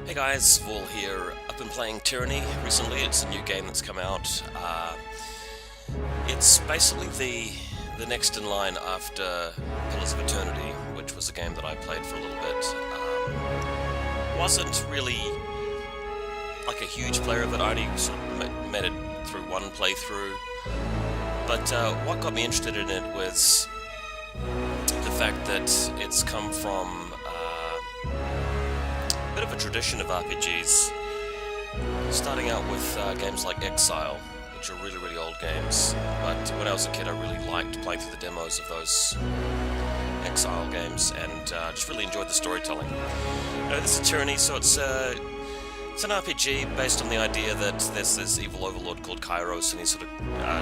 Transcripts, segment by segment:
Hey guys, Vaul here. I've been playing Tyranny recently. It's a new game that's come out. It's basically the next in line after Pillars of Eternity, which was a game that I played for a little bit. Wasn't really like a huge player of it. I only sort of met it through one playthrough. But what got me interested in it was the fact that it's come from bit of a tradition of RPGs, starting out with games like Exile, which are really old games, but when I was a kid I really liked playing through the demos of those Exile games, and just really enjoyed the storytelling. This is Tyranny, so it's an RPG based on the idea that there's this evil overlord called Kairos, and he's sort of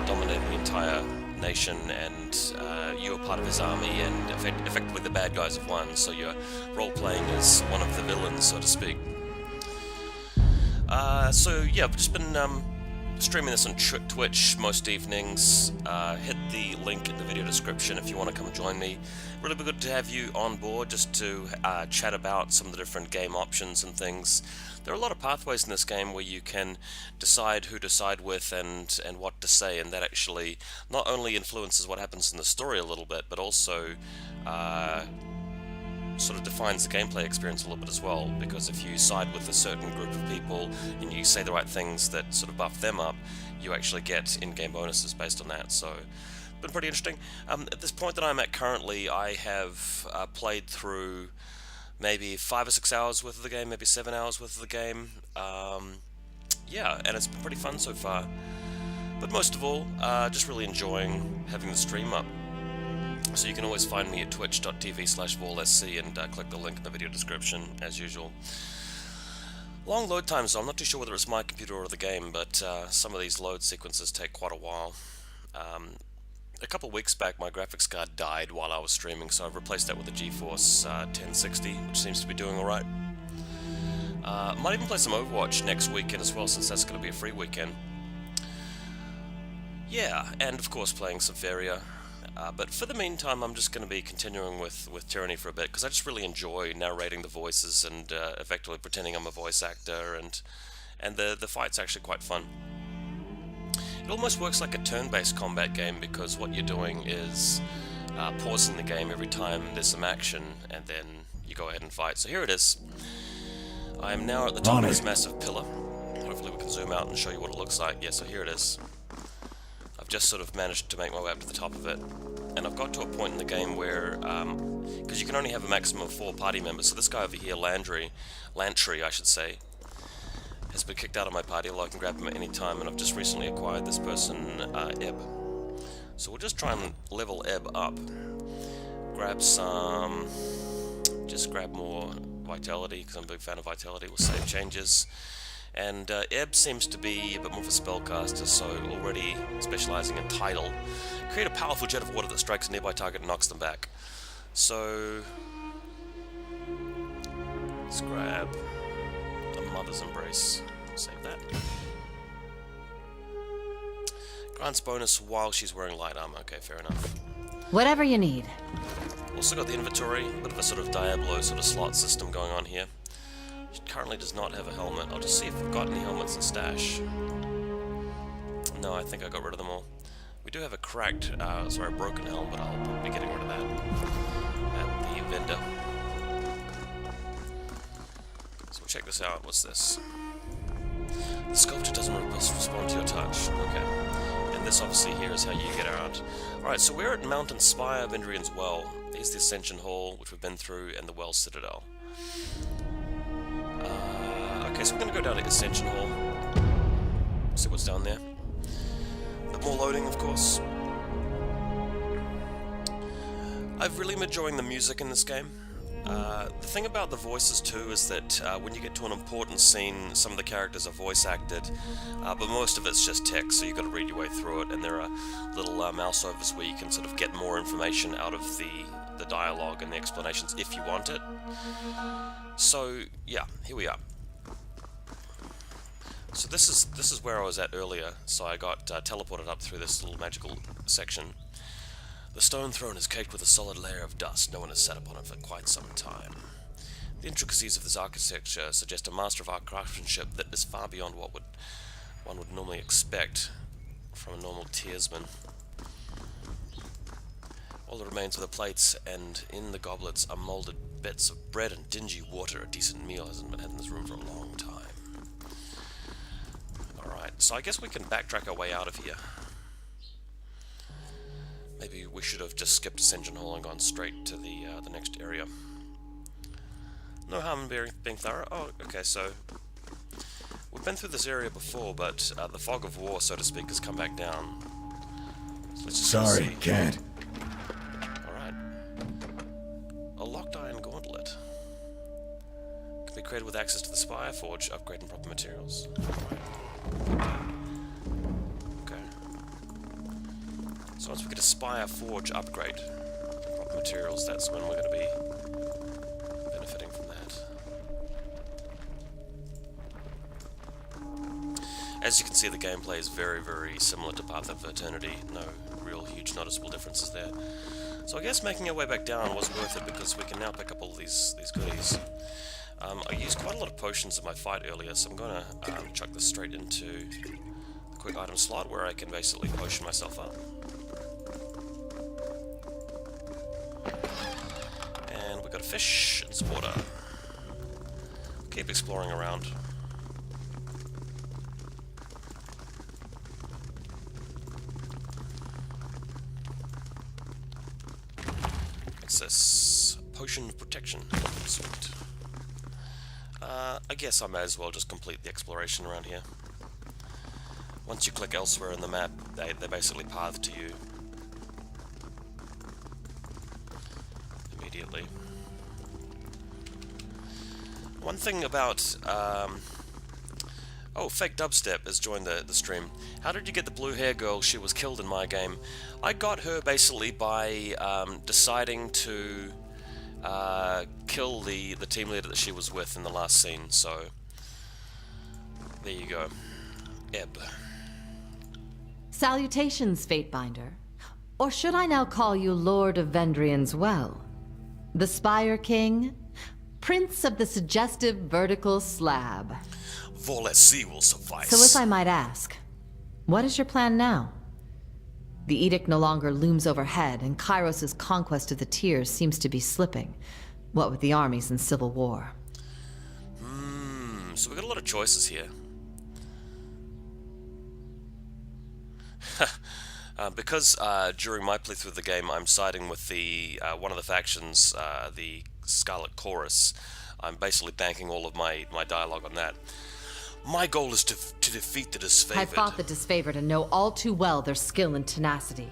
dominating the entire nation, and you're part of his army, and effectively the bad guys have won, so you're role-playing as one of the villains, so to speak. So yeah, I've just been streaming this on Twitch most evenings. Hit the link in the video description if you want to come join me. Really be good to have you on board just to chat about some of the different game options and things. There are a lot of pathways in this game where you can decide who to side with and what to say, and that actually not only influences what happens in the story a little bit, but also sort of defines the gameplay experience a little bit as well, because if you side with a certain group of people and you say the right things that sort of buff them up, you actually get in-game bonuses based on that. So been pretty interesting. At this point that I'm at currently, I have played through maybe 5 or 6 hours worth of the game, maybe 7 hours worth of the game. Yeah, and it's been pretty fun so far. But most of all, just really enjoying having the stream up. So you can always find me at twitch.tv/Vaulsc and click the link in the video description, as usual. Long load times, so I'm not too sure whether it's my computer or the game, but some of these load sequences take quite a while. A couple of weeks back, my graphics card died while I was streaming, so I've replaced that with a GeForce 1060, which seems to be doing alright. Might even play some Overwatch next weekend as well, since that's going to be a free weekend. Yeah, and of course playing some Varia. But for the meantime, I'm just going to be continuing with Tyranny for a bit, because I just really enjoy narrating the voices and effectively pretending I'm a voice actor, and the fight's actually quite fun. It almost works like a turn-based combat game, because what you're doing is pausing the game every time there's some action, and then you go ahead and fight. So here it is. I am now at the top of this massive pillar. Hopefully we can zoom out and show you what it looks like. Yeah, so here it is. I've just sort of managed to make my way up to the top of it, and I've got to a point in the game where, because you can only have a maximum of 4 party members, so this guy over here, Lantry I should say, has been kicked out of my party, although I can grab him at any time, and I've just recently acquired this person, Ebb. So we'll just try and level Ebb up, just grab more Vitality, because I'm a big fan of Vitality. We'll save changes. And Ebb seems to be a bit more of a spellcaster, so already specializing in Tidal. Create a powerful jet of water that strikes a nearby target and knocks them back. So let's grab a Mother's Embrace. Save that. Grants bonus while she's wearing light armor. Okay, fair enough. Whatever you need. Also got the inventory, a bit of a sort of Diablo sort of slot system going on here. She currently does not have a helmet. I'll just see if we've got any helmets in stash. No, I think I got rid of them all. We do have a a broken helmet, but I'll probably be getting rid of that at the vendor. So we'll check this out. What's this? The sculpture doesn't respond to your touch. Okay. And this obviously here is how you get around. Alright, so we're at Mountain Spire, Vendrian's Well. Here's the Ascension Hall, which we've been through, and the Well Citadel. Okay, so we're going to go down to Ascension Hall, see what's down there. A bit more loading, of course. I've really been enjoying the music in this game. The thing about the voices too is that when you get to an important scene, some of the characters are voice acted, but most of it's just text, so you've got to read your way through it, and there are little mouse overs where you can sort of get more information out of the dialogue and the explanations if you want it. So yeah, here we are. So this is where I was at earlier, so I got teleported up through this little magical section. The stone throne is caked with a solid layer of dust. No one has sat upon it for quite some time. The intricacies of this architecture suggest a master of art craftsmanship that is far beyond what one would normally expect from a normal tiersman. All that remains of the plates and in the goblets are moulded bits of bread and dingy water. A decent meal hasn't been had in this room for a long time. Alright, so I guess we can backtrack our way out of here. Maybe we should have just skipped Ascension Hall and gone straight to the next area. No harm in being thorough. Oh, okay, so we've been through this area before, but the fog of war, so to speak, has come back down. So let's just Sorry, can't. Alright. A locked iron gauntlet. Can be created with access to the Spire Forge, upgrade and proper materials. Okay. So once we get a Spire Forge upgrade, proper materials, that's when we're going to be benefiting from that. As you can see, the gameplay is very, very similar to Path of Eternity. No real huge noticeable differences there. So I guess making our way back down was worth it because we can now pick up all these goodies. I used quite a lot of potions in my fight earlier, so I'm going to chuck this straight into the quick item slot where I can basically potion myself up. And we got a fish and some water. Keep exploring around. What's this? Potion of protection. Sweet. I guess I may as well just complete the exploration around here. Once you click elsewhere in the map, they basically path to you immediately. One thing about oh, Fake Dubstep has joined the stream. How did you get the blue hair girl? She was killed in my game. I got her basically by deciding to kill the team leader that she was with in the last scene, so there you go. Ebb. Salutations, Fatebinder. Or should I now call you Lord of Vendrian's Well? The Spire King? Prince of the suggestive vertical slab. Vaulsc will suffice. So if I might ask, what is your plan now? The edict no longer looms overhead, and Kairos' conquest of the tiers seems to be slipping. What with the armies and civil war. So we've got a lot of choices here. Because during my playthrough of the game I'm siding with the one of the factions, the Scarlet Chorus, I'm basically banking all of my dialogue on that. My goal is to defeat the disfavored. I fought the disfavored and know all too well their skill and tenacity.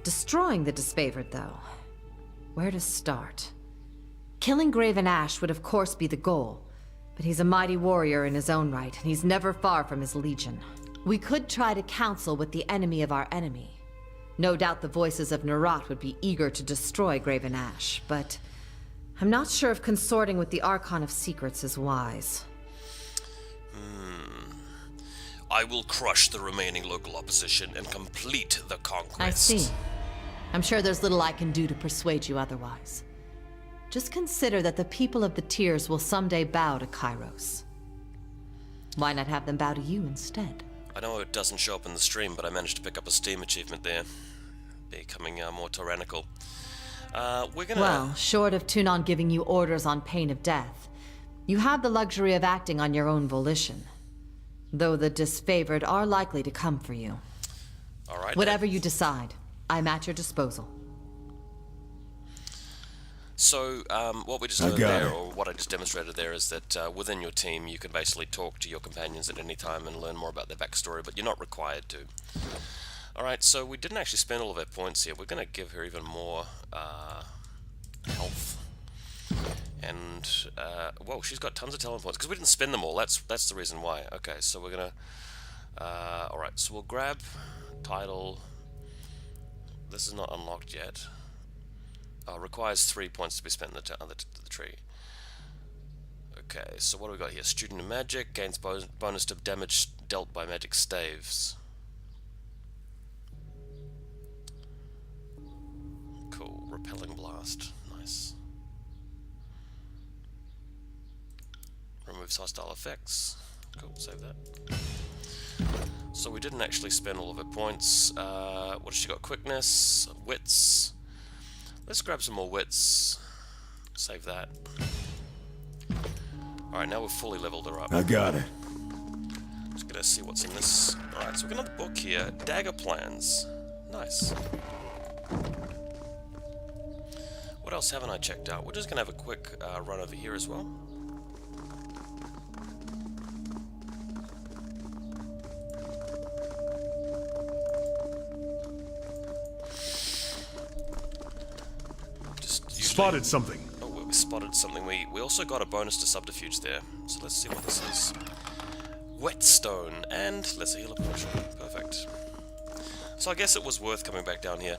Destroying the disfavored, though. Where to start? Killing Graven Ash would of course be the goal, but he's a mighty warrior in his own right, and he's never far from his legion. We could try to counsel with the enemy of our enemy. No doubt the voices of Nerat would be eager to destroy Graven Ash, but I'm not sure if consorting with the Archon of Secrets is wise. I will crush the remaining local opposition and complete the conquest. I see. I'm sure there's little I can do to persuade you otherwise. Just consider that the people of the tiers will someday bow to Kairos. Why not have them bow to you instead? I know it doesn't show up in the stream, but I managed to pick up a Steam achievement there. Becoming more tyrannical. We're gonna... Well, short of Tunon giving you orders on pain of death, you have the luxury of acting on your own volition. Though the disfavored are likely to come for you. Alright. Whatever you decide, I'm at your disposal. So, what we just learned there, or what I just demonstrated there, is that within your team you can basically talk to your companions at any time and learn more about their backstory, but you're not required to. Alright, so we didn't actually spend all of our points here. We're going to give her even more health. And, whoa, she's got tons of talent points, because we didn't spend them all. That's the reason why. Okay, so we're going to... alright, so we'll grab title. This is not unlocked yet. Requires 3 points to be spent in the tree. Okay, so what do we got here? Student of Magic, gains bonus to damage dealt by magic staves. Cool, repelling blast, nice. removes hostile effects. Cool, save that. So we didn't actually spend all of her points. What has she got? Quickness, wits. Let's grab some more wits. Save that. Alright, now we've fully leveled her up. I got it. Just gonna see what's in this. Alright, so we've got another book here. Dagger plans. Nice. What else haven't I checked out? We're just gonna have a quick run over here as well. Spotted something. Oh, we spotted something. We also got a bonus to subterfuge there. So let's see what this is. Whetstone and let's heal a potion. Perfect. So I guess it was worth coming back down here.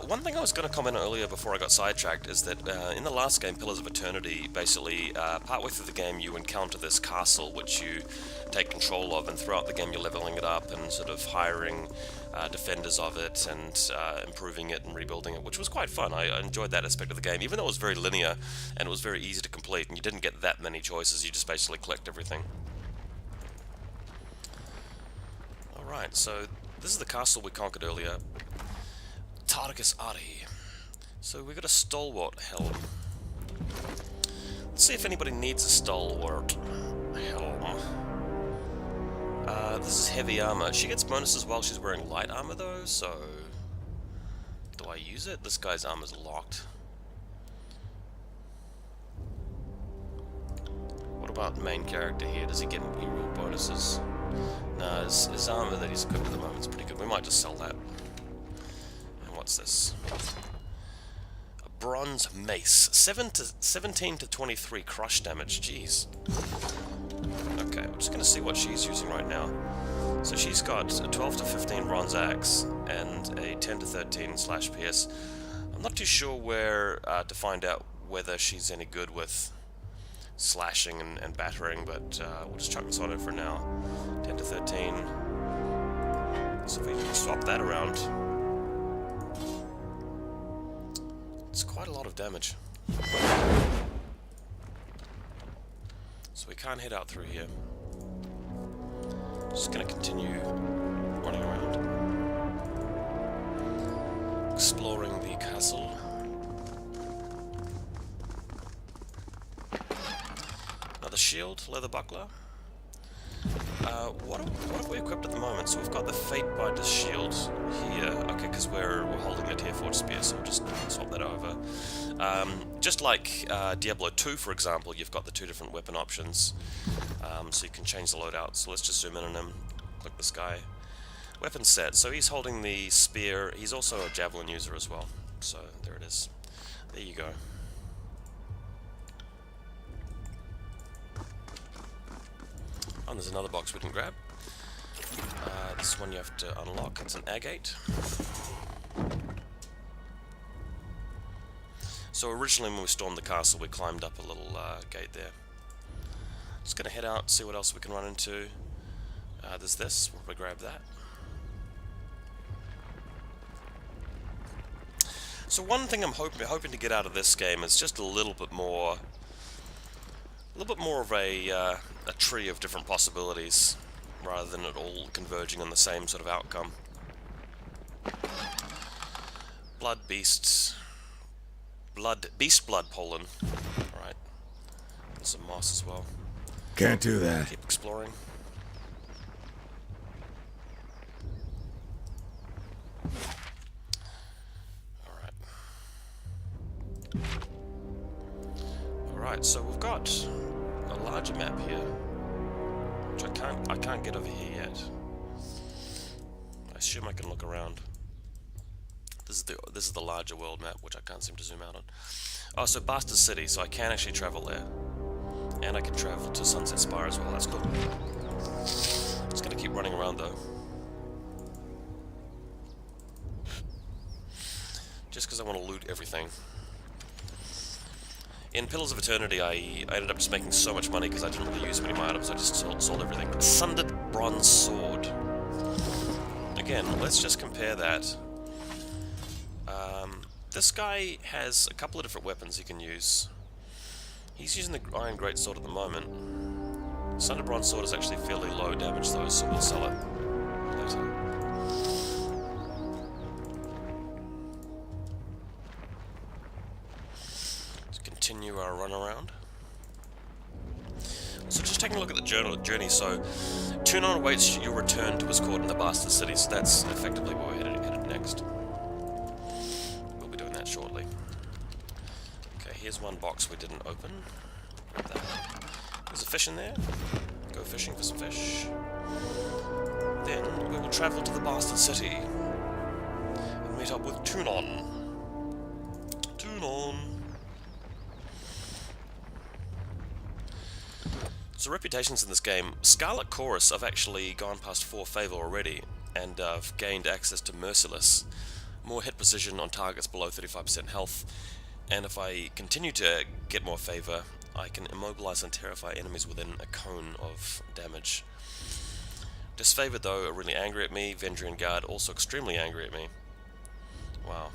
One thing I was going to comment earlier before I got sidetracked is that in the last game, Pillars of Eternity, basically partway through the game you encounter this castle which you take control of, and throughout the game you're leveling it up and sort of hiring defenders of it and improving it and rebuilding it, which was quite fun. I enjoyed that aspect of the game, even though it was very linear and it was very easy to complete and you didn't get that many choices, you just basically collect everything. Alright, so this is the castle we conquered earlier. Targus Ari. So we got a stalwart helm. Let's see if anybody needs a stalwart helm. This is heavy armor. She gets bonuses while she's wearing light armor though, so do I use it? This guy's armor's locked. What about main character here? Does he get any real bonuses? No, his armor that he's equipped at the moment is pretty good. We might just sell that. And what's this? A bronze mace. 17 to 23 crush damage. Jeez. Okay, I'm just going to see what she's using right now. So she's got a 12 to 15 bronze axe and a 10 to 13 slash pierce. I'm not too sure where to find out whether she's any good with slashing and battering, but we'll just chuck this on her for now. 10 to 13. So if we can swap that around, it's quite a lot of damage. So we can't head out through here. Just gonna continue running around, exploring the castle. Another shield, leather buckler. What have we equipped at the moment? So we've got the Fatebinder's shield here. Okay, because we're holding the Tier 4 spear, so we'll just swap that over. Just like Diablo 2, for example, you've got the two different weapon options, so you can change the loadout. So let's just zoom in on him. Click this guy. Weapon set. So he's holding the spear. He's also a javelin user as well. So there it is. There you go. Oh, and there's another box we can grab. This one you have to unlock. It's an agate. So originally when we stormed the castle, we climbed up a little gate there. Just gonna head out, see what else we can run into. There's this. We'll probably grab that. So one thing I'm hoping to get out of this game is just a little bit more of a tree of different possibilities, rather than it all converging on the same sort of outcome. Beast blood pollen. Alright. There's some moss as well. Can't do that. Keep exploring. Alright, so we've got a larger map here, which I can't get over here yet. I assume I can look around. This is the larger world map, which I can't seem to zoom out on. Oh, so Bastard City, so I can actually travel there. And I can travel to Sunset Spire as well, that's cool. Just gonna keep running around though. Just because I want to loot everything. In Pillars of Eternity, I ended up just making so much money because I didn't really use many of my items, I just sold everything. Sundered Bronze Sword. Again, let's just compare that. This guy has a couple of different weapons he can use. He's using the Iron Greatsword at the moment. Sunder Bronze Sword is actually fairly low damage though, so we'll sell it later. Let's continue our run around. So just taking a look at the journey, so Tunon awaits your return to his court in the Bastard City, so that's effectively where we're headed next. We'll be doing that shortly. Okay, here's one box we didn't open. Grab that. There's a fish in there. Go fishing for some fish. Then we will travel to the Bastard City and meet up with Tunon. Tunon! So reputations in this game, Scarlet Chorus, I've actually gone past 4 favor already, and I've gained access to Merciless, more hit precision on targets below 35% health, and if I continue to get more favor, I can immobilize and terrify enemies within a cone of damage. Disfavored though are really angry at me, Vendrian Guard also extremely angry at me. Wow.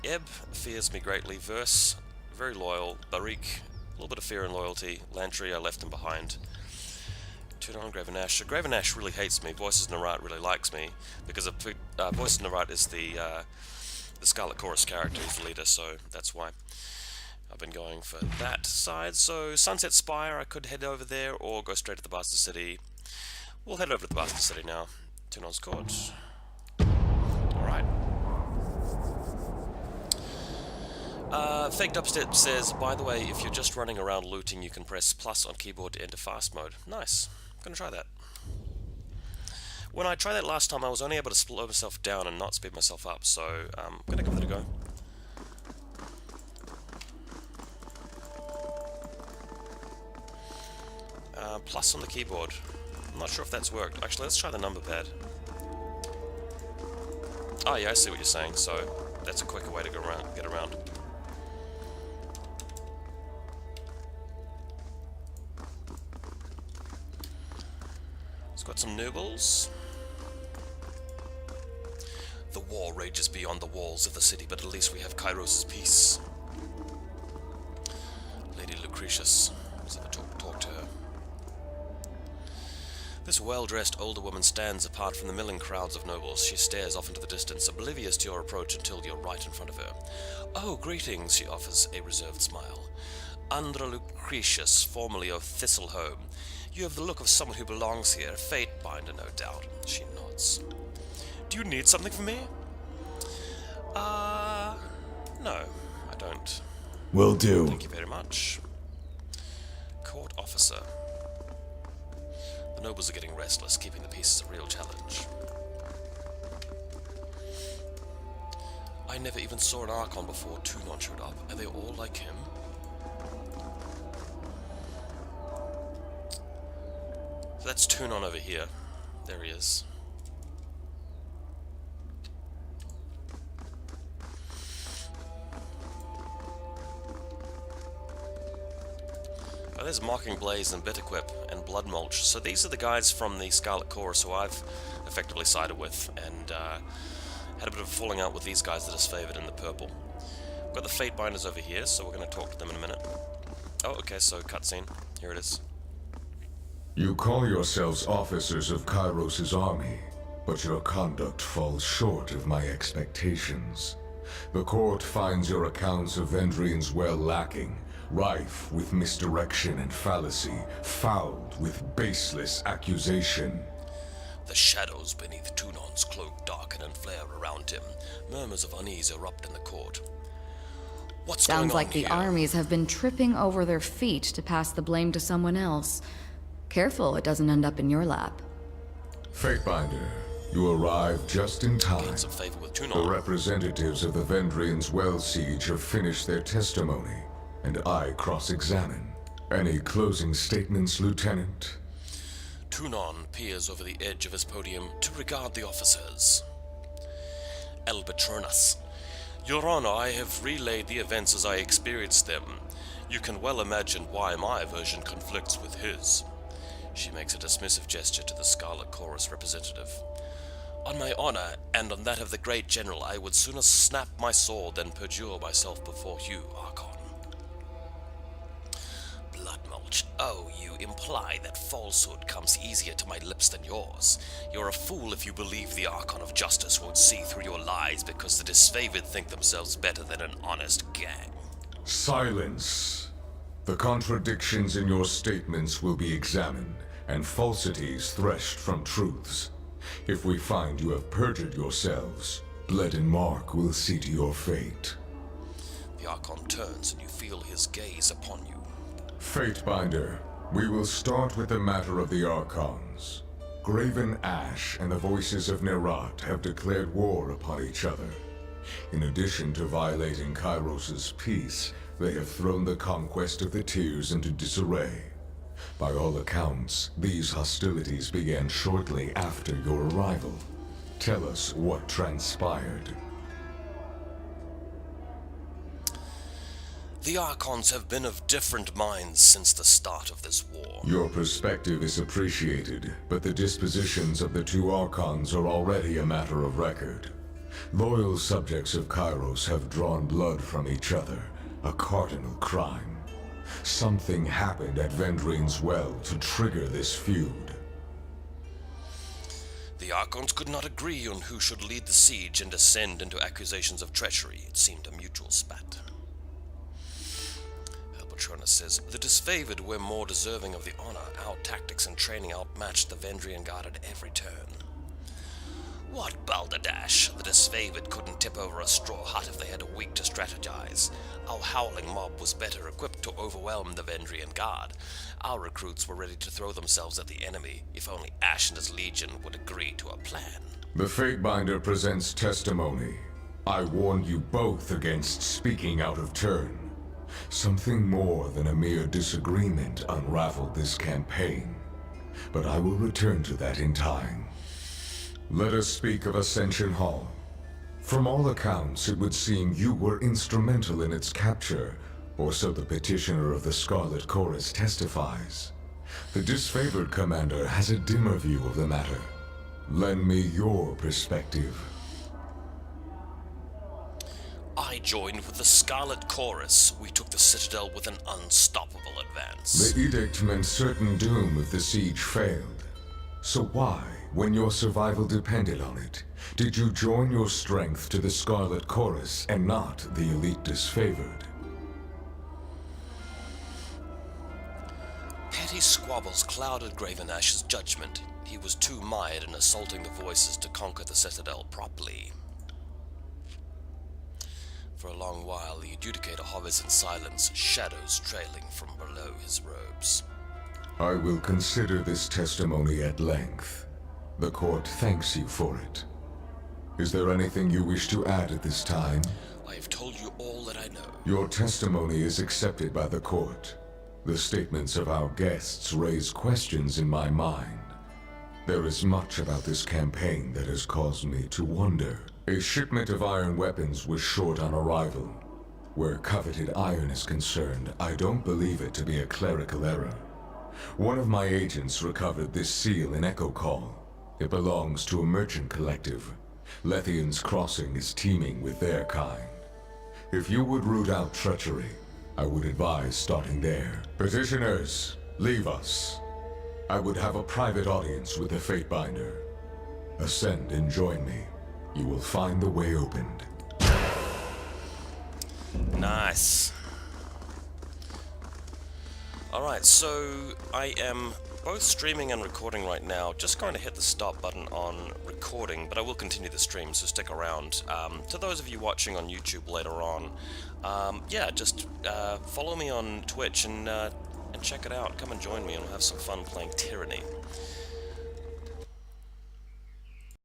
Ebb fears me greatly, Verse, very loyal, Barik, a little bit of fear and loyalty. Lantry, I left him behind. Tunon, Graven Ash. So Graven Ash really hates me. Voices Narat really likes me because Voices Narat is the Scarlet Chorus character. He's the leader, so that's why I've been going for that side. So Sunset Spire, I could head over there or go straight to the Bastard City. We'll head over to the Bastard City now. Tunon's Court. All right. Fake Dubstep says, by the way, if you're just running around looting, you can press plus on keyboard to enter fast mode. Nice. I'm gonna try that. When I tried that last time, I was only able to slow myself down and not speed myself up, so I'm gonna give it a go. Plus on the keyboard. I'm not sure if that's worked. Actually, let's try the number pad. Oh yeah, I see what you're saying, so that's a quicker way to get around. It's got some nobles. The war rages beyond the walls of the city, but at least we have Kairos' peace. Lady Lucretius. Let's have a talk to her. This well-dressed older woman stands apart from the milling crowds of nobles. She stares off into the distance, oblivious to your approach until you're right in front of her. Oh, greetings, she offers a reserved smile. Andra Lucretius, formerly of Thistleholm. You have the look of someone who belongs here, Fatebinder, no doubt. She nods. Do you need something from me? No, I don't. Will do. Thank you very much. Court officer. The nobles are getting restless, keeping the peace is a real challenge. I never even saw an Archon before Tunon showed up. Are they all like him? So that's Tunon over here. There he is. Oh, there's Mocking Blaze and Bitterquip and Blood Mulch. So these are the guys from the Scarlet Chorus who I've effectively sided with, and had a bit of a falling out with these guys that is favoured in the purple. We've got the Fatebinders over here, so we're going to talk to them in a minute. Oh, okay, so cutscene. Here it is. You call yourselves officers of Kairos' army, but your conduct falls short of my expectations. The court finds your accounts of Vendrian's well lacking, rife with misdirection and fallacy, fouled with baseless accusation. The shadows beneath Tunon's cloak darken and flare around him. Murmurs of unease erupt in the court. What's going on Sounds like the here? armies have been tripping over their feet to pass the blame to someone else. Careful it doesn't end up in your lap. Fatebinder, you arrived just in time. Gain some favor with The Tunon. representatives of the Vendrian's well siege have finished their testimony, and I cross-examine. Any closing statements, Lieutenant? Tunon peers over the edge of his podium to regard the officers. Elbitronus. Your Honor, I have relayed the events as I experienced them. You can well imagine why my version conflicts with his. She makes a dismissive gesture to the Scarlet Chorus representative. On my honor, and on that of the great general, I would sooner snap my sword than perjure myself before you, Archon. Blood Mulch. much? Oh, you imply that falsehood comes easier to my lips than yours. You're a fool if you believe the Archon of Justice won't see through your lies because the disfavored think themselves better than an honest gang. Silence. The contradictions in your statements will be examined, and falsities threshed from truths. If we find you have perjured yourselves, Bled and Mark will see to your fate. The Archon turns and you feel his gaze upon you. Fatebinder, we will start with the matter of the Archons. Graven Ash and the Voices of Nerat have declared war upon each other. In addition to violating Kairos' peace, they have thrown the conquest of the Tears into disarray. By all accounts, these hostilities began shortly after your arrival. Tell us what transpired. The Archons have been of different minds since the start of this war. Your perspective is appreciated, but the dispositions of the two Archons are already a matter of record. Loyal subjects of Kairos have drawn blood from each other, a cardinal crime. Something happened at Vendrien's Well to trigger this feud. The Archons could not agree on who should lead the siege and descend into accusations of treachery. It seemed a mutual spat. Patronus says, the disfavored were more deserving of the honor. Our tactics and training outmatched the Vendrian Guard at every turn. What balderdash! The disfavored couldn't tip over a straw hut if they had a week to strategize. Our howling mob was better equipped to overwhelm the Vendrian Guard. Our recruits were ready to throw themselves at the enemy, if only Ash and his legion would agree to a plan. The Fatebinder presents testimony. I warned you both against speaking out of turn. Something more than a mere disagreement unraveled this campaign. But I will return to that in time. Let us speak of Ascension Hall. From all accounts, it would seem you were instrumental in its capture, or so the petitioner of the Scarlet Chorus testifies. The disfavored commander has a dimmer view of the matter. Lend me your perspective. I joined with the Scarlet Chorus. We took the Citadel with an unstoppable advance. The edict meant certain doom if the siege failed. So why, when your survival depended on it, did you join your strength to the Scarlet Chorus and not the elite disfavored? Petty squabbles clouded Graven Ash's judgment. He was too mired in assaulting the Voices to conquer the Citadel properly. For a long while, the adjudicator hovers in silence, shadows trailing from below his robes. I will consider this testimony at length. The court thanks you for it. Is there anything you wish to add at this time? I have told you all that I know. Your testimony is accepted by the court. The statements of our guests raise questions in my mind. There is much about this campaign that has caused me to wonder. A shipment of iron weapons was short on arrival. Where coveted iron is concerned, I don't believe it to be a clerical error. One of my agents recovered this seal in Echo Call. It belongs to a merchant collective. Lethian's Crossing is teeming with their kind. If you would root out treachery, I would advise starting there. Petitioners, leave us. I would have a private audience with the Fatebinder. Ascend and join me. You will find the way opened. Nice. Alright, so I am both streaming and recording right now. Just going to hit the stop button on recording, but I will continue the stream, so stick around. To those of you watching on YouTube later on, yeah, just follow me on Twitch and check it out. Come and join me and we'll have some fun playing Tyranny.